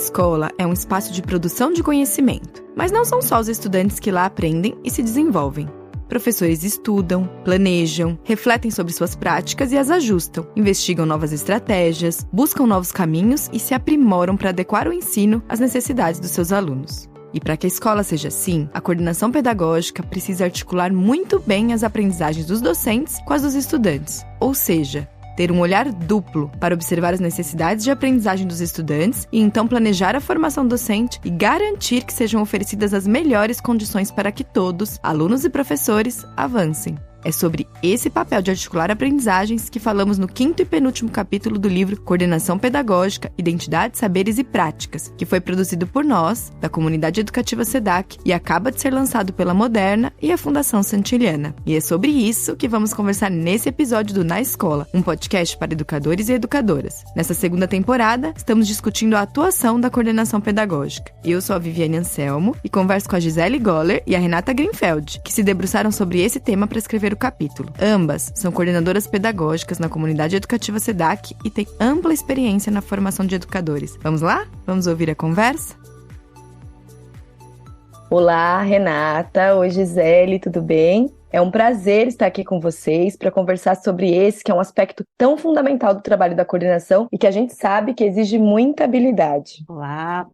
escola é um espaço de produção de conhecimento, mas não são só os estudantes que lá aprendem e se desenvolvem. Professores estudam, planejam, refletem sobre suas práticas e as ajustam, investigam novas estratégias, buscam novos caminhos e se aprimoram para adequar o ensino às necessidades dos seus alunos. E para que a escola seja assim, a coordenação pedagógica precisa articular muito bem as aprendizagens dos docentes com as dos estudantes, ou seja, ter um olhar duplo para observar as necessidades de aprendizagem dos estudantes e então planejar a formação docente e garantir que sejam oferecidas as melhores condições para que todos, alunos e professores, avancem. É sobre esse papel de articular aprendizagens que falamos no 5º e penúltimo capítulo do livro Coordenação Pedagógica, Identidade, Saberes e Práticas, que foi produzido por nós, da Comunidade Educativa SEDAC, e acaba de ser lançado pela Moderna e a Fundação Santiliana. E é sobre isso que vamos conversar nesse episódio do Na Escola, um podcast para educadores e educadoras. Nessa segunda temporada, estamos discutindo a atuação da coordenação pedagógica. Eu sou a Viviane Anselmo e converso com a Gisele Goller e a Renata Greenfeld, que se debruçaram sobre esse tema para escrever o capítulo. Ambas são coordenadoras pedagógicas na Comunidade Educativa SEDAC e têm ampla experiência na formação de educadores. Vamos lá? Vamos ouvir a conversa? Olá, Renata. Oi, Gisele, tudo bem? É um prazer estar aqui com vocês para conversar sobre esse que é um aspecto tão fundamental do trabalho da coordenação e que a gente sabe que exige muita habilidade. Olá,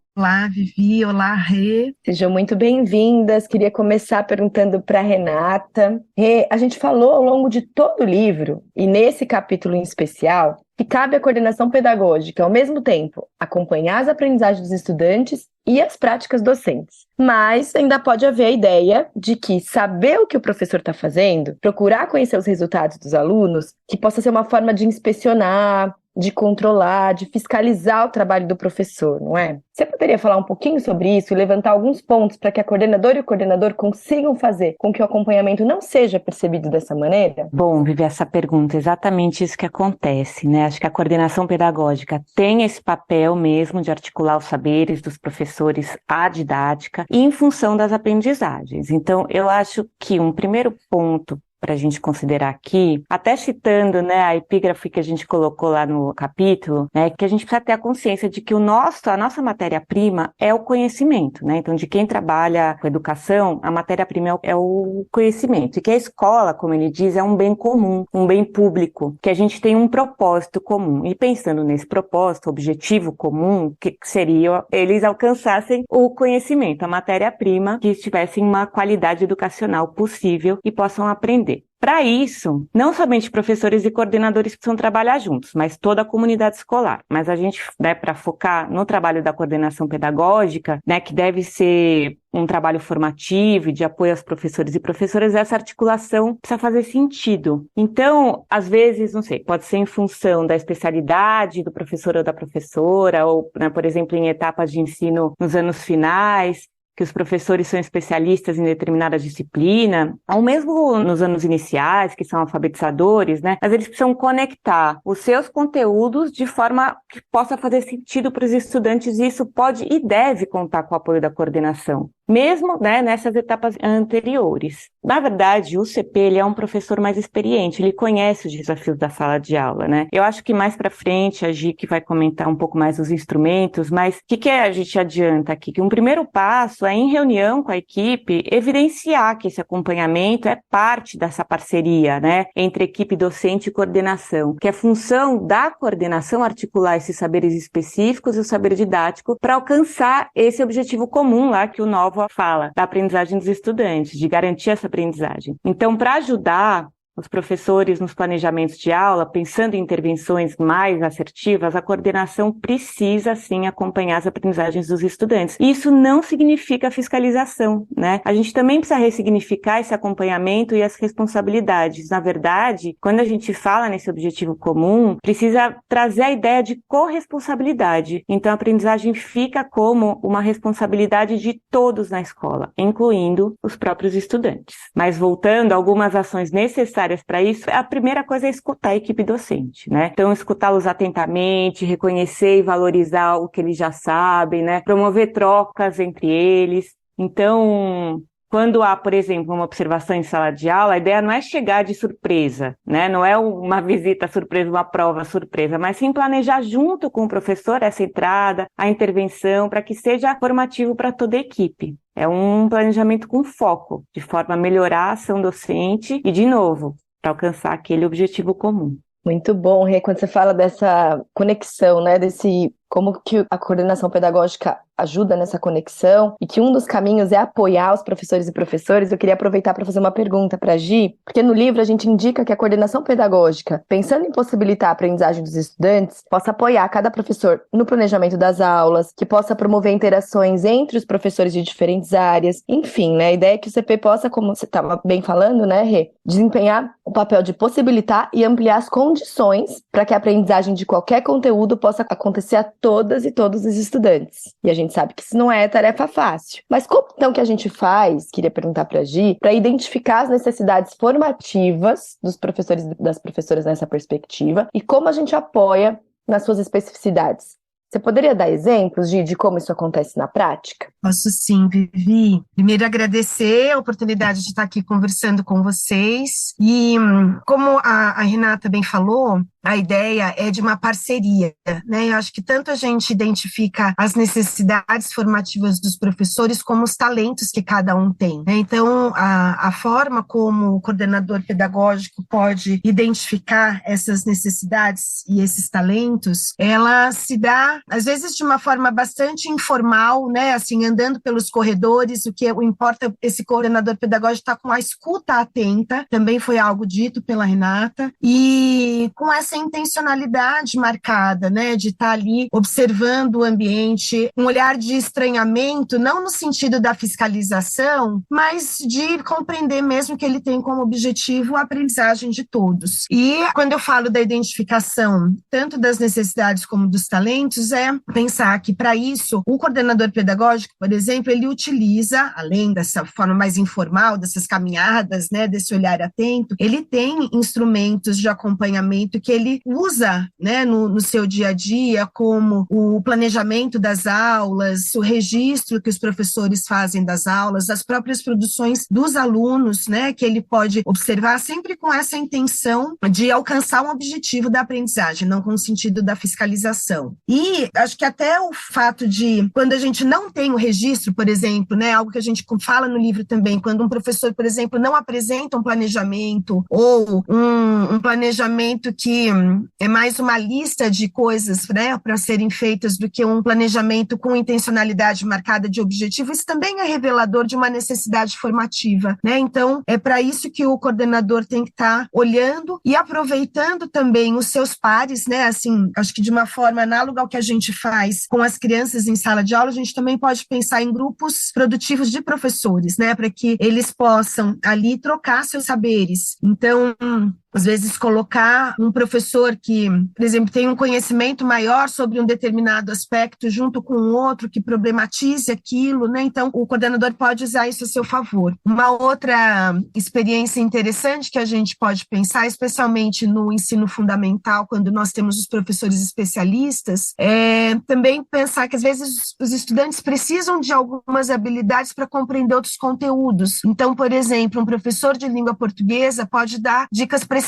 Vivi. Olá, Rê. Sejam muito bem-vindas. Queria começar perguntando para a Renata. Rê, a gente falou ao longo de todo o livro, e nesse capítulo em especial, que cabe à coordenação pedagógica, ao mesmo tempo, acompanhar as aprendizagens dos estudantes e as práticas docentes. Mas ainda pode haver a ideia de que saber o que o professor está fazendo, procurar conhecer os resultados dos alunos, que possa ser uma forma de inspecionar, de controlar, de fiscalizar o trabalho do professor, não é? Você poderia falar um pouquinho sobre isso e levantar alguns pontos para que a coordenadora e o coordenador consigam fazer com que o acompanhamento não seja percebido dessa maneira? Bom, Vivi, essa pergunta é exatamente isso que acontece, né? Acho que a coordenação pedagógica tem esse papel mesmo de articular os saberes dos professores à didática e em função das aprendizagens. Então, eu acho que um primeiro ponto para a gente considerar aqui, até citando, né, a epígrafe que a gente colocou lá no capítulo, né, que a gente precisa ter a consciência de que a nossa matéria-prima é o conhecimento, né, então de quem trabalha com educação, a matéria-prima é o conhecimento, e que a escola, como ele diz, é um bem comum, um bem público, que a gente tem um propósito comum, e pensando nesse propósito, objetivo comum, que seria eles alcançassem o conhecimento, a matéria-prima, que tivessem uma qualidade educacional possível e possam aprender. Para isso, não somente professores e coordenadores precisam trabalhar juntos, mas toda a comunidade escolar. Mas a gente, né, para focar no trabalho da coordenação pedagógica, né, que deve ser um trabalho formativo e de apoio aos professores e professoras, essa articulação precisa fazer sentido. Então, às vezes, não sei, pode ser em função da especialidade do professor ou da professora, ou, né, por exemplo, em etapas de ensino nos anos finais, que os professores são especialistas em determinada disciplina, ou mesmo nos anos iniciais, que são alfabetizadores, né? Mas eles precisam conectar os seus conteúdos de forma que possa fazer sentido para os estudantes, e isso pode e deve contar com o apoio da coordenação, mesmo, né, nessas etapas anteriores. Na verdade, o CP ele é um professor mais experiente, ele conhece os desafios da sala de aula, né? Eu acho que mais para frente a Gi vai comentar um pouco mais os instrumentos, mas o que a gente adianta aqui? Que um primeiro passo é, em reunião com a equipe, evidenciar que esse acompanhamento é parte dessa parceria, né, entre equipe docente e coordenação, que é função da coordenação articular esses saberes específicos e o saber didático para alcançar esse objetivo comum lá que o Nova fala, da aprendizagem dos estudantes, de garantir essa aprendizagem. Então, para ajudar os professores nos planejamentos de aula, pensando em intervenções mais assertivas, a coordenação precisa, sim, acompanhar as aprendizagens dos estudantes. Isso não significa fiscalização, né? A gente também precisa ressignificar esse acompanhamento e as responsabilidades. Na verdade, quando a gente fala nesse objetivo comum, precisa trazer a ideia de corresponsabilidade. Então, a aprendizagem fica como uma responsabilidade de todos na escola, incluindo os próprios estudantes. Mas voltando a algumas ações necessárias para isso, a primeira coisa é escutar a equipe docente, né? Então, escutá-los atentamente, reconhecer e valorizar o que eles já sabem, né? Promover trocas entre eles. Então, quando há, por exemplo, uma observação em sala de aula, a ideia não é chegar de surpresa, né? Não é uma visita surpresa, uma prova surpresa, mas sim planejar junto com o professor essa entrada, a intervenção, para que seja formativo para toda a equipe. É um planejamento com foco, de forma a melhorar a ação docente e, de novo, para alcançar aquele objetivo comum. Muito bom, Rê, quando você fala dessa conexão, né, como que a coordenação pedagógica ajuda nessa conexão e que um dos caminhos é apoiar os professores e professores, eu queria aproveitar para fazer uma pergunta para a Gi, porque no livro a gente indica que a coordenação pedagógica, pensando em possibilitar a aprendizagem dos estudantes, possa apoiar cada professor no planejamento das aulas, que possa promover interações entre os professores de diferentes áreas, enfim, né, a ideia é que o CP possa, como você estava bem falando, né, Rê, desempenhar o papel de possibilitar e ampliar as condições para que a aprendizagem de qualquer conteúdo possa acontecer a todas e todos os estudantes. E a gente sabe que isso não é tarefa fácil. Mas como então que a gente faz, queria perguntar para a Gi, para identificar as necessidades formativas dos professores e das professoras nessa perspectiva e como a gente apoia nas suas especificidades? Você poderia dar exemplos, Gi, de como isso acontece na prática? Posso sim, Vivi. Primeiro, agradecer a oportunidade de estar aqui conversando com vocês. E, como a Renata bem falou, a ideia é de uma parceria, né? Eu acho que tanto a gente identifica as necessidades formativas dos professores como os talentos que cada um tem, né? Então, a forma como o coordenador pedagógico pode identificar essas necessidades e esses talentos, ela se dá, às vezes, de uma forma bastante informal, né? Assim, andando pelos corredores, o que importa, esse coordenador pedagógico está com a escuta atenta, também foi algo dito pela Renata, e com essa intencionalidade marcada, né, de estar ali observando o ambiente, um olhar de estranhamento, não no sentido da fiscalização, mas de compreender mesmo que ele tem como objetivo a aprendizagem de todos. E quando eu falo da identificação, tanto das necessidades como dos talentos, é pensar que, para isso, o coordenador pedagógico, por exemplo, ele utiliza, além dessa forma mais informal, dessas caminhadas, né, desse olhar atento, ele tem instrumentos de acompanhamento que ele usa, né, no seu dia a dia, como o planejamento das aulas, o registro que os professores fazem das aulas, as próprias produções dos alunos, né, que ele pode observar sempre com essa intenção de alcançar um objetivo da aprendizagem, não com o sentido da fiscalização. E acho que até o fato de, quando a gente não tem o registro, por exemplo, né, algo que a gente fala no livro também, quando um professor, por exemplo, não apresenta um planejamento ou um planejamento que é mais uma lista de coisas, né, para serem feitas do que um planejamento com intencionalidade marcada de objetivo, isso também é revelador de uma necessidade formativa, né? Então, é para isso que o coordenador tem que estar olhando e aproveitando também os seus pares, né? Assim, acho que de uma forma análoga ao que a gente faz com as crianças em sala de aula, a gente também pode pensar em grupos produtivos de professores, né, para que eles possam ali trocar seus saberes. Então, às vezes, colocar um professor que, por exemplo, tem um conhecimento maior sobre um determinado aspecto junto com o outro que problematize aquilo, né? Então, o coordenador pode usar isso a seu favor. Uma outra experiência interessante que a gente pode pensar, especialmente no ensino fundamental, quando nós temos os professores especialistas, é também pensar que, às vezes, os estudantes precisam de algumas habilidades para compreender outros conteúdos. Então, por exemplo, um professor de língua portuguesa pode dar dicas preciosas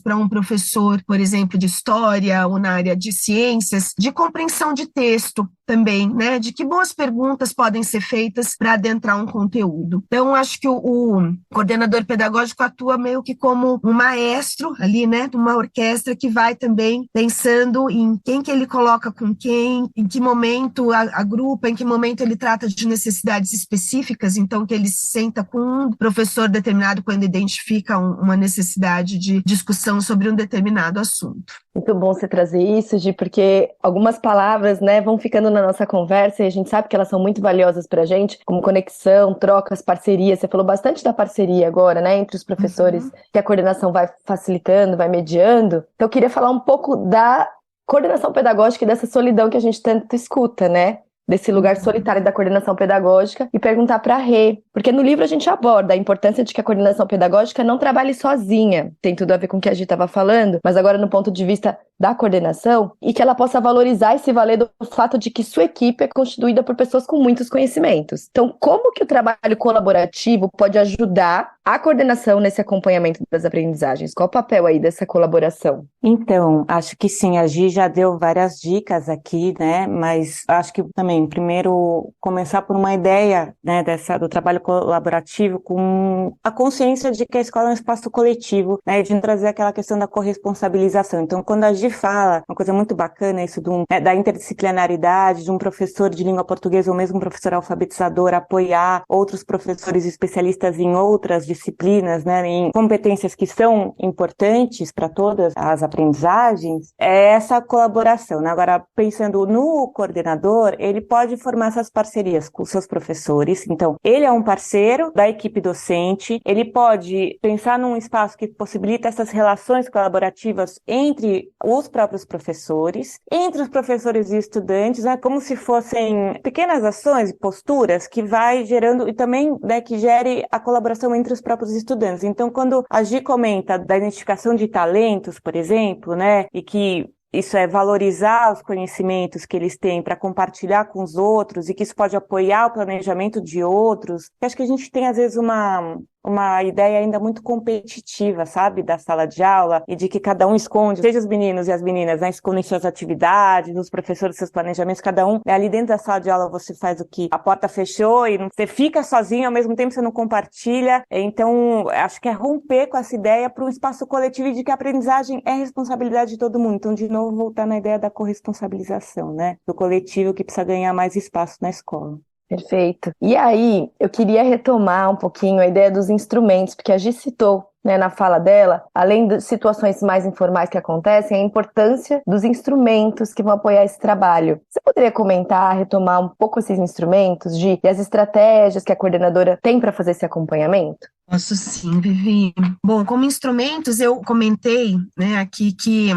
para um professor, por exemplo, de história ou na área de ciências, de compreensão de texto também, né? De que boas perguntas podem ser feitas para adentrar um conteúdo. Então, acho que o coordenador pedagógico atua meio que como um maestro ali, né? De uma orquestra que vai também pensando em quem que ele coloca com quem, em que momento agrupa, em que momento ele trata de necessidades específicas, então que ele se senta com um professor determinado quando identifica uma necessidade de discussão sobre um determinado assunto. Muito bom você trazer isso, Gi, porque algumas palavras, né, vão ficando na nossa conversa e a gente sabe que elas são muito valiosas para a gente, como conexão, trocas, parceria. Você falou bastante da parceria agora, né, entre os professores, que a coordenação vai facilitando, vai mediando. Então eu queria falar um pouco da coordenação pedagógica e dessa solidão que a gente tanto escuta, né? desse lugar solitário da coordenação pedagógica e perguntar para a Rê, porque no livro a gente aborda a importância de que a coordenação pedagógica não trabalhe sozinha, tem tudo a ver com o que a gente estava falando, mas agora no ponto de vista da coordenação, e que ela possa valorizar e se valer do fato de que sua equipe é constituída por pessoas com muitos conhecimentos. Então, como que o trabalho colaborativo pode ajudar a coordenação nesse acompanhamento das aprendizagens? Qual o papel aí dessa colaboração? Então, acho que sim, a Gi já deu várias dicas aqui, né, mas acho que também, primeiro, começar por uma ideia, né, do trabalho colaborativo com a consciência de que a escola é um espaço coletivo, né, de trazer aquela questão da corresponsabilização. Então, quando a Gi fala, uma coisa muito bacana, isso da interdisciplinaridade, de um professor de língua portuguesa ou mesmo um professor alfabetizador apoiar outros professores especialistas em outras disciplinas, né, em competências que são importantes para todas as aprendizagens, é essa colaboração, né? Agora, pensando no coordenador, ele pode formar essas parcerias com seus professores, então, ele é um parceiro da equipe docente, ele pode pensar num espaço que possibilita essas relações colaborativas entre os próprios professores, entre os professores e estudantes, né, como se fossem pequenas ações e posturas que vai gerando, e também, né, que gere a colaboração entre os próprios estudantes. Então, quando a Gi comenta da identificação de talentos, por exemplo, né, e que isso é valorizar os conhecimentos que eles têm para compartilhar com os outros e que isso pode apoiar o planejamento de outros. Eu acho que a gente tem, às vezes, uma ideia ainda muito competitiva, sabe, da sala de aula, e de que cada um esconde, seja os meninos e as meninas, né, escondem suas atividades, os professores seus planejamentos, cada um, né, ali dentro da sala de aula você faz o que a porta fechou e você fica sozinho, ao mesmo tempo você não compartilha. Então, acho que é romper com essa ideia para um espaço coletivo e de que a aprendizagem é responsabilidade de todo mundo. Então, de novo, voltar na ideia da corresponsabilização, né, do coletivo que precisa ganhar mais espaço na escola. Perfeito. E aí, eu queria retomar um pouquinho a ideia dos instrumentos, porque a Gi citou, né, na fala dela, além de situações mais informais que acontecem, a importância dos instrumentos que vão apoiar esse trabalho. Você poderia comentar, retomar um pouco esses instrumentos e as estratégias que a coordenadora tem para fazer esse acompanhamento? Posso sim, Vivi. Bom, como instrumentos, eu comentei, né, aqui que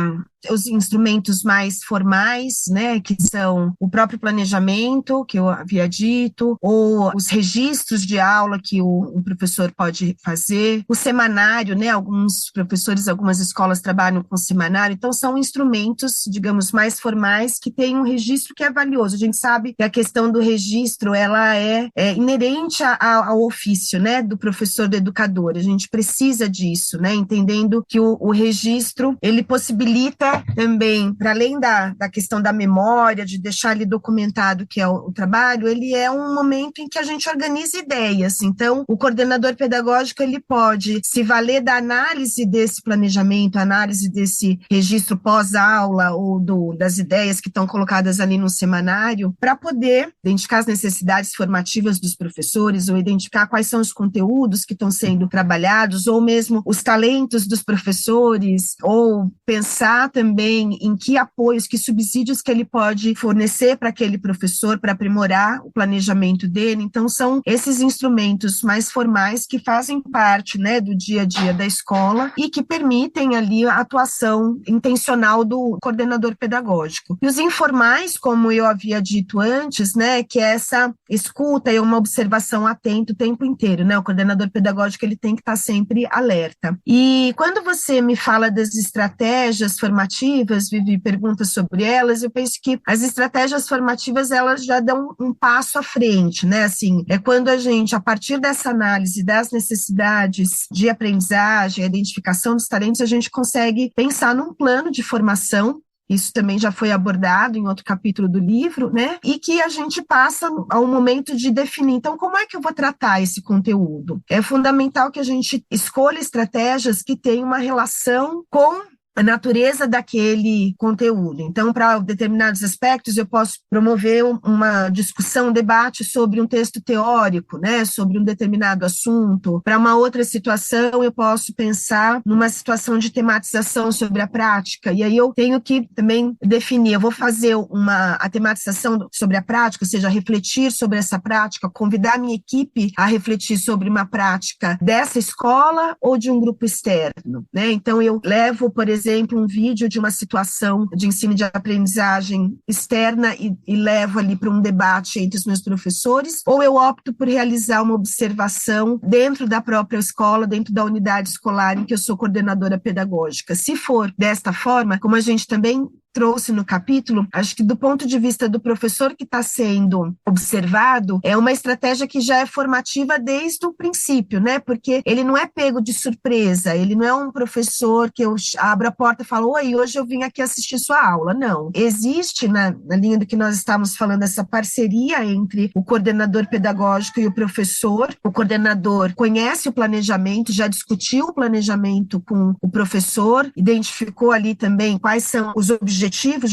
os instrumentos mais formais, né, que são o próprio planejamento, que eu havia dito, ou os registros de aula que o professor pode fazer, o semanário, né, alguns professores, algumas escolas trabalham com semanário, então são instrumentos, digamos, mais formais, que têm um registro que é valioso. A gente sabe que a questão do registro, ela é inerente ao ofício, né, do professor, do educador. A gente precisa disso, né, entendendo que o registro, ele possibilita também, para além da questão da memória, de deixar ali documentado que é o trabalho, ele é um momento em que a gente organiza ideias. Então, o coordenador pedagógico, ele pode se valer da análise desse planejamento, análise desse registro pós-aula ou das ideias que estão colocadas ali no semanário, para poder identificar as necessidades formativas dos professores ou identificar quais são os conteúdos que estão sendo trabalhados, ou mesmo os talentos dos professores, ou pensar também em que apoios, que subsídios que ele pode fornecer para aquele professor para aprimorar o planejamento dele. Então, são esses instrumentos mais formais que fazem parte, né, do dia a dia da escola e que permitem ali a atuação intencional do coordenador pedagógico. E os informais, como eu havia dito antes, né, que é essa escuta e uma observação atenta o tempo inteiro, né? O coordenador pedagógico, ele tem que estar sempre alerta. E quando você me fala das estratégias formativas, Vivi, pergunta sobre elas, eu penso que as estratégias formativas, elas já dão um passo à frente, né? Assim, é quando a gente, a partir dessa análise das necessidades de aprendizagem, a identificação dos talentos, a gente consegue pensar num plano de formação. Isso também já foi abordado em outro capítulo do livro, né? E que a gente passa ao momento de definir, então, como é que eu vou tratar esse conteúdo? É fundamental que a gente escolha estratégias que tenham uma relação com a natureza daquele conteúdo. Então, para determinados aspectos, eu posso promover uma discussão, um debate sobre um texto teórico, né, sobre um determinado assunto. Para uma outra situação, eu posso pensar numa situação de tematização sobre a prática. E aí eu tenho que também definir, eu vou fazer a tematização sobre a prática, ou seja, refletir sobre essa prática, convidar a minha equipe a refletir sobre uma prática dessa escola ou de um grupo externo, né? Então, eu levo, por exemplo, exemplo, um vídeo de uma situação de ensino e de aprendizagem externa e levo ali para um debate entre os meus professores, ou eu opto por realizar uma observação dentro da própria escola, dentro da unidade escolar em que eu sou coordenadora pedagógica. Se for desta forma, como a gente também trouxe no capítulo, acho que do ponto de vista do professor que está sendo observado, é uma estratégia que já é formativa desde o princípio, né? Porque ele não é pego de surpresa, ele não é um professor que eu abro a porta e falo, oi, hoje eu vim aqui assistir sua aula. Não. Existe, na linha do que nós estamos falando, essa parceria entre o coordenador pedagógico e o professor. O coordenador conhece o planejamento, já discutiu o planejamento com o professor, identificou ali também quais são os objetivos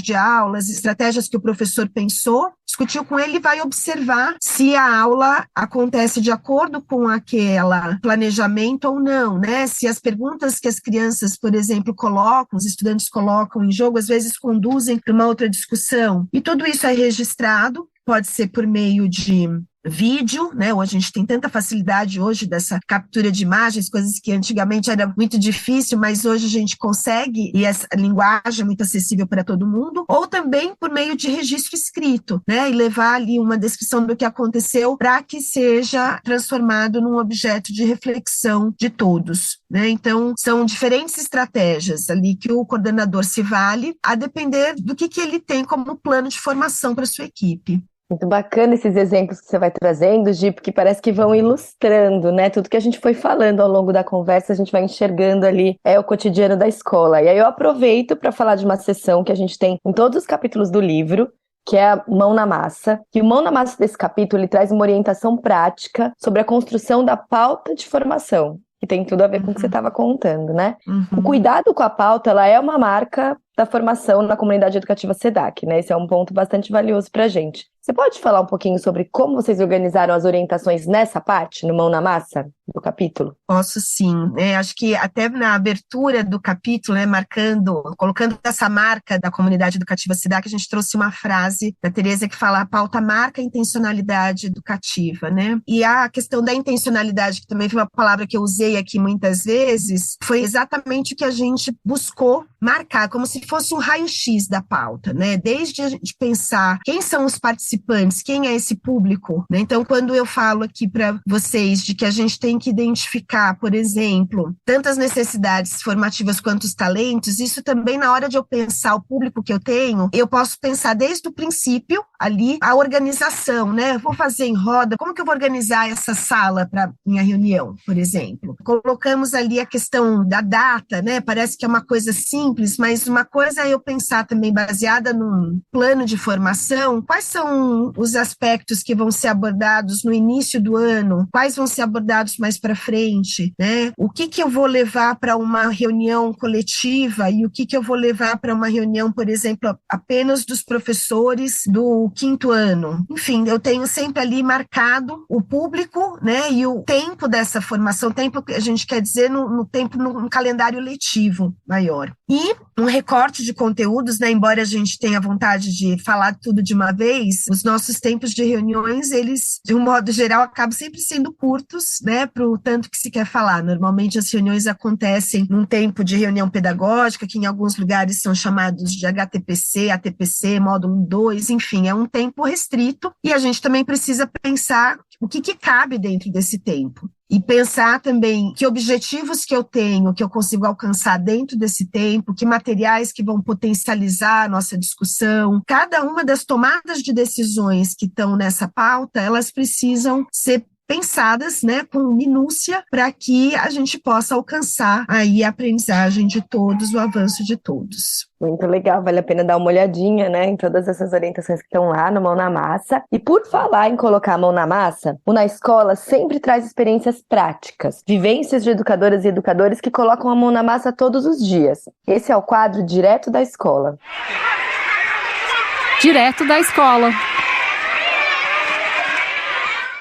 de aula, as estratégias que o professor pensou, discutiu com ele e vai observar se a aula acontece de acordo com aquele planejamento ou não, né? Se as perguntas que as crianças, por exemplo, colocam, os estudantes colocam em jogo, às vezes conduzem para uma outra discussão. E tudo isso é registrado, pode ser por meio de vídeo, né? A gente tem tanta facilidade hoje dessa captura de imagens, coisas que antigamente era muito difícil, mas hoje a gente consegue, e essa linguagem é muito acessível para todo mundo, ou também por meio de registro escrito, né? E levar ali uma descrição do que aconteceu para que seja transformado num objeto de reflexão de todos, né? Então, são diferentes estratégias ali que o coordenador se vale, a depender do que ele tem como plano de formação para sua equipe. Muito bacana esses exemplos que você vai trazendo, Gi, porque parece que vão ilustrando, né? Tudo que a gente foi falando ao longo da conversa, a gente vai enxergando ali o cotidiano da escola. E aí eu aproveito para falar de uma sessão que a gente tem em todos os capítulos do livro, que é a Mão na Massa. E o Mão na Massa desse capítulo, ele traz uma orientação prática sobre a construção da pauta de formação, que tem tudo a ver com o que você estava contando, né? O cuidado com a pauta, ela é uma marca da formação na comunidade educativa SEDAC, né? Esse é um ponto bastante valioso para a gente. Você pode falar um pouquinho sobre como vocês organizaram as orientações nessa parte, no Mão na Massa, do capítulo? Posso sim. Acho que até na abertura do capítulo, né, colocando essa marca da comunidade educativa SEDAC, a gente trouxe uma frase da Tereza que fala: a pauta marca a intencionalidade educativa, né? E a questão da intencionalidade, que também foi uma palavra que eu usei aqui muitas vezes, foi exatamente o que a gente buscou marcar, como se fosse um raio-x da pauta, né? Desde a gente pensar quem são os participantes, quem é esse público, né? Então, quando eu falo aqui para vocês de que a gente tem que identificar, por exemplo, tantas necessidades formativas quanto os talentos, isso também, na hora de eu pensar o público que eu tenho, eu posso pensar desde o princípio, ali, a organização, né? Vou fazer em roda, como que eu vou organizar essa sala para minha reunião, por exemplo? Colocamos ali a questão da data, né? Parece que é uma coisa simples, mas uma coisa é eu pensar também baseada num plano de formação, quais são os aspectos que vão ser abordados no início do ano, quais vão ser abordados mais para frente, né? O que eu vou levar para uma reunião coletiva e o que eu vou levar para uma reunião, por exemplo, apenas dos professores do 5º ano. Enfim, eu tenho sempre ali marcado o público, né? E o tempo dessa formação, tempo que a gente quer dizer no calendário letivo maior. E um recorte de conteúdos, né? Embora a gente tenha vontade de falar tudo de uma vez, os nossos tempos de reuniões, eles, de um modo geral, acabam sempre sendo curtos, né? Para o tanto que se quer falar. Normalmente as reuniões acontecem num tempo de reunião pedagógica, que em alguns lugares são chamados de HTPC, ATPC, módulo 2, enfim, é um tempo restrito, e a gente também precisa pensar o que cabe dentro desse tempo. E pensar também que objetivos que eu tenho, que eu consigo alcançar dentro desse tempo, que materiais que vão potencializar a nossa discussão. Cada uma das tomadas de decisões que estão nessa pauta, elas precisam ser pensadas, né, com minúcia, para que a gente possa alcançar aí a aprendizagem de todos, o avanço de todos. Muito legal, vale a pena dar uma olhadinha, né, em todas essas orientações que estão lá no Mão na Massa. E por falar em colocar a mão na massa, o Na Escola sempre traz experiências práticas, vivências de educadoras e educadores que colocam a mão na massa todos os dias. Esse é o quadro Direto da Escola. Direto da Escola.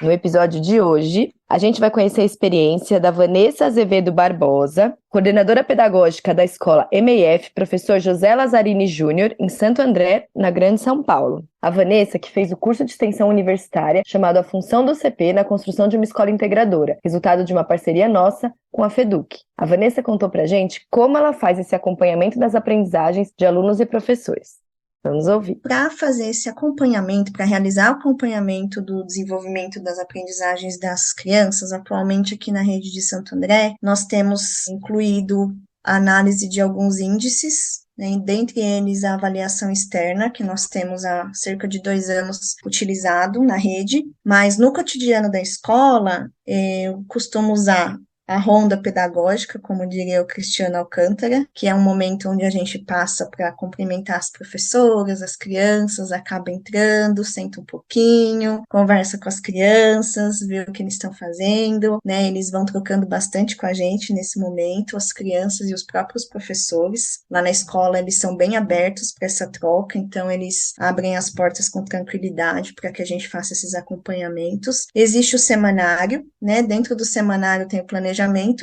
No episódio de hoje, A gente vai conhecer a experiência da Vanessa Azevedo Barbosa, coordenadora pedagógica da escola MEF, professor José Lazzarini Júnior, em Santo André, na Grande São Paulo. A Vanessa, que fez o curso de extensão universitária chamado A Função do CP na Construção de uma Escola Integradora, resultado de uma parceria nossa com a FEDUC. A Vanessa contou pra gente como ela faz esse acompanhamento das aprendizagens de alunos e professores. Vamos ouvir. Para fazer esse acompanhamento, para realizar o acompanhamento do desenvolvimento das aprendizagens das crianças, atualmente aqui na rede de Santo André, nós temos incluído a análise de alguns índices, né, dentre eles a avaliação externa, que nós temos há cerca de 2 anos utilizado na rede, mas no cotidiano da escola, eu costumo usar a ronda pedagógica, como diria o Cristiano Alcântara, que é um momento onde a gente passa para cumprimentar as professoras, as crianças, acaba entrando, senta um pouquinho, conversa com as crianças, vê o que eles estão fazendo, né? Eles vão trocando bastante com a gente nesse momento, as crianças e os próprios professores. Lá na escola eles são bem abertos para essa troca, então eles abrem as portas com tranquilidade para que a gente faça esses acompanhamentos. Existe o semanário, né? Dentro do semanário tem o planejamento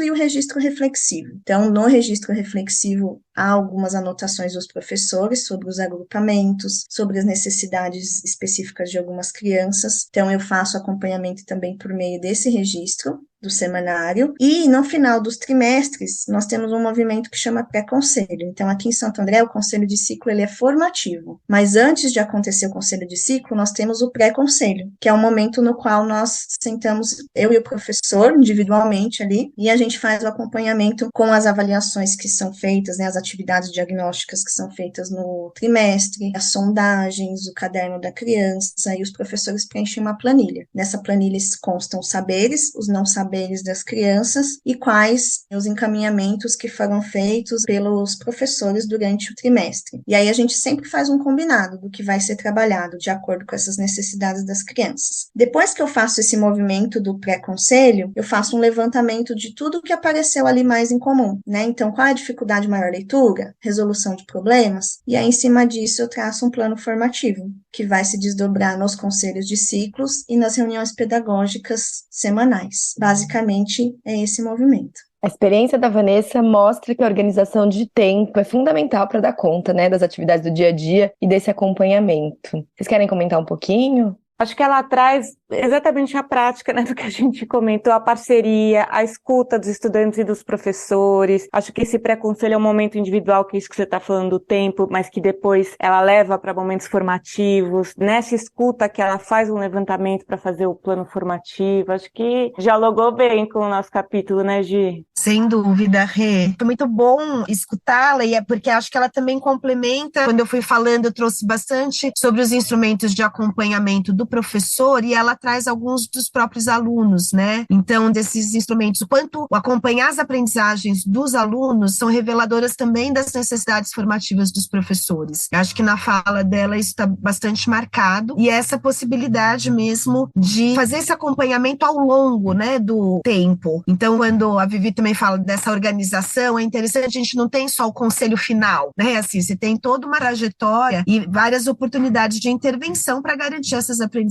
e o registro reflexivo. Então, no registro reflexivo, há algumas anotações dos professores sobre os agrupamentos, sobre as necessidades específicas de algumas crianças. Então, eu faço acompanhamento também por meio desse registro do semanário, e no final dos trimestres, nós temos um movimento que chama pré-conselho. Então, aqui em Santo André, o conselho de ciclo, ele é formativo, mas antes de acontecer o conselho de ciclo, nós temos o pré-conselho, que é o momento no qual nós sentamos, eu e o professor, individualmente ali, e a gente faz o acompanhamento com as avaliações que são feitas, né, as atividades diagnósticas que são feitas no trimestre, as sondagens, o caderno da criança, e os professores preenchem uma planilha. Nessa planilha constam os saberes, os não saberes das crianças e quais os encaminhamentos que foram feitos pelos professores durante o trimestre. E aí a gente sempre faz um combinado do que vai ser trabalhado de acordo com essas necessidades das crianças. Depois que eu faço esse movimento do pré-conselho, eu faço um levantamento de tudo que apareceu ali mais em comum, né? Então, qual é a dificuldade maior? Leitura? Resolução de problemas? E aí, em cima disso, eu traço um plano formativo, que vai se desdobrar nos conselhos de ciclos e nas reuniões pedagógicas semanais. Basicamente, é esse movimento. A experiência da Vanessa mostra que a organização de tempo é fundamental para dar conta, né, das atividades do dia a dia e desse acompanhamento. Vocês querem comentar um pouquinho? Acho que ela traz exatamente a prática, né, do que a gente comentou, a parceria, a escuta dos estudantes e dos professores. Acho que esse pré-conselho é um momento individual, que é isso que você está falando do tempo, mas que depois ela leva para momentos formativos. Nessa escuta que ela faz um levantamento para fazer o plano formativo. Acho que dialogou bem com o nosso capítulo, né, Gi? Sem dúvida, Rê. Foi muito bom escutá-la, e é porque acho que ela também complementa. Quando eu fui falando, eu trouxe bastante sobre os instrumentos de acompanhamento do professor, e ela traz alguns dos próprios alunos, né? Então, desses instrumentos, quanto acompanhar as aprendizagens dos alunos são reveladoras também das necessidades formativas dos professores. Eu acho que na fala dela isso está bastante marcado, e essa possibilidade mesmo de fazer esse acompanhamento ao longo, né, do tempo. Então, quando a Vivi também fala dessa organização, é interessante, a gente não tem só o conselho final, né? Assim, você tem toda uma trajetória e várias oportunidades de intervenção para garantir essas aprendizagens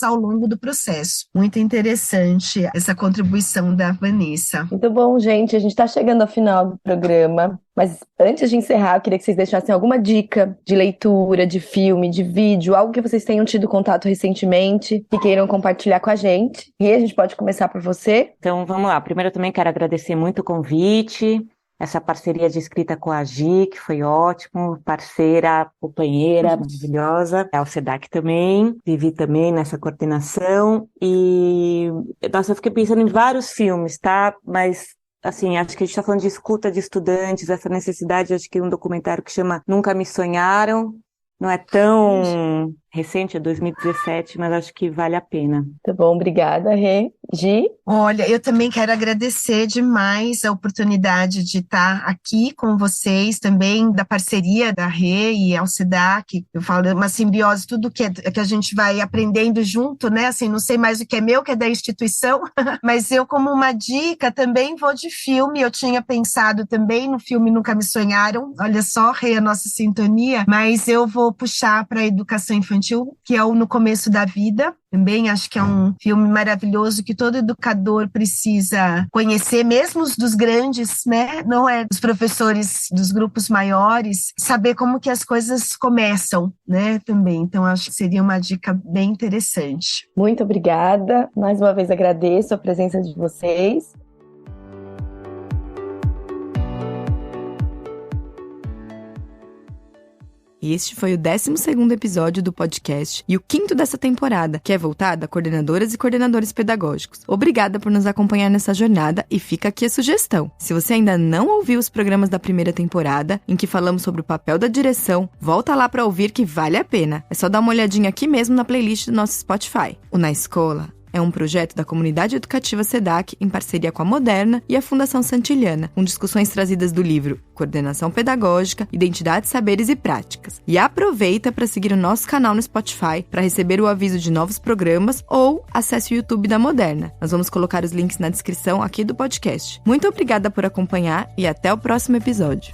ao longo do processo. Muito interessante essa contribuição da Vanessa. Muito bom, gente. A gente está chegando ao final do programa, mas antes de encerrar, eu queria que vocês deixassem alguma dica de leitura, de filme, de vídeo, algo que vocês tenham tido contato recentemente, que queiram compartilhar com a gente. E a gente pode começar por você. Então, vamos lá. Primeiro, eu também quero agradecer muito o convite, essa parceria de escrita com a Gi, que foi ótimo, parceira, companheira, maravilhosa, a Alcedac também, Vivi também nessa coordenação, e, nossa, eu fiquei pensando em vários filmes, tá? Mas, assim, acho que a gente está falando de escuta de estudantes, essa necessidade, acho que um documentário que chama Nunca Me Sonharam, não é tão recente, é 2017, mas acho que vale a pena. Tá bom, obrigada, Rê. Gi? Olha, eu também quero agradecer demais a oportunidade de estar aqui com vocês, também da parceria da Rê e Alcedac. Eu falo, uma simbiose, tudo que a gente vai aprendendo junto, né? Assim, não sei mais o que é meu, o que é da instituição, mas eu, como uma dica, também vou de filme. Eu tinha pensado também no filme Nunca Me Sonharam, olha só, Rê, a nossa sintonia, mas eu vou vou puxar para a educação infantil, que é o No Começo da Vida. Também acho que é um filme maravilhoso que todo educador precisa conhecer, mesmo os dos grandes, né? Não é dos professores dos grupos maiores, saber como que as coisas começam, né? Também. Então, acho que seria uma dica bem interessante. Muito obrigada. Mais uma vez agradeço a presença de vocês. Este foi o 12º episódio do podcast e o 5º dessa temporada, que é voltado a coordenadoras e coordenadores pedagógicos. Obrigada por nos acompanhar nessa jornada e fica aqui a sugestão. Se você ainda não ouviu os programas da primeira temporada, em que falamos sobre o papel da direção, volta lá para ouvir que vale a pena. É só dar uma olhadinha aqui mesmo na playlist do nosso Spotify. O Na Escola é um projeto da comunidade educativa SEDAC em parceria com a Moderna e a Fundação Santiliana, com discussões trazidas do livro Coordenação Pedagógica, Identidade, Saberes e Práticas. E aproveita para seguir o nosso canal no Spotify para receber o aviso de novos programas ou acesse o YouTube da Moderna. Nós vamos colocar os links na descrição aqui do podcast. Muito obrigada por acompanhar e até o próximo episódio.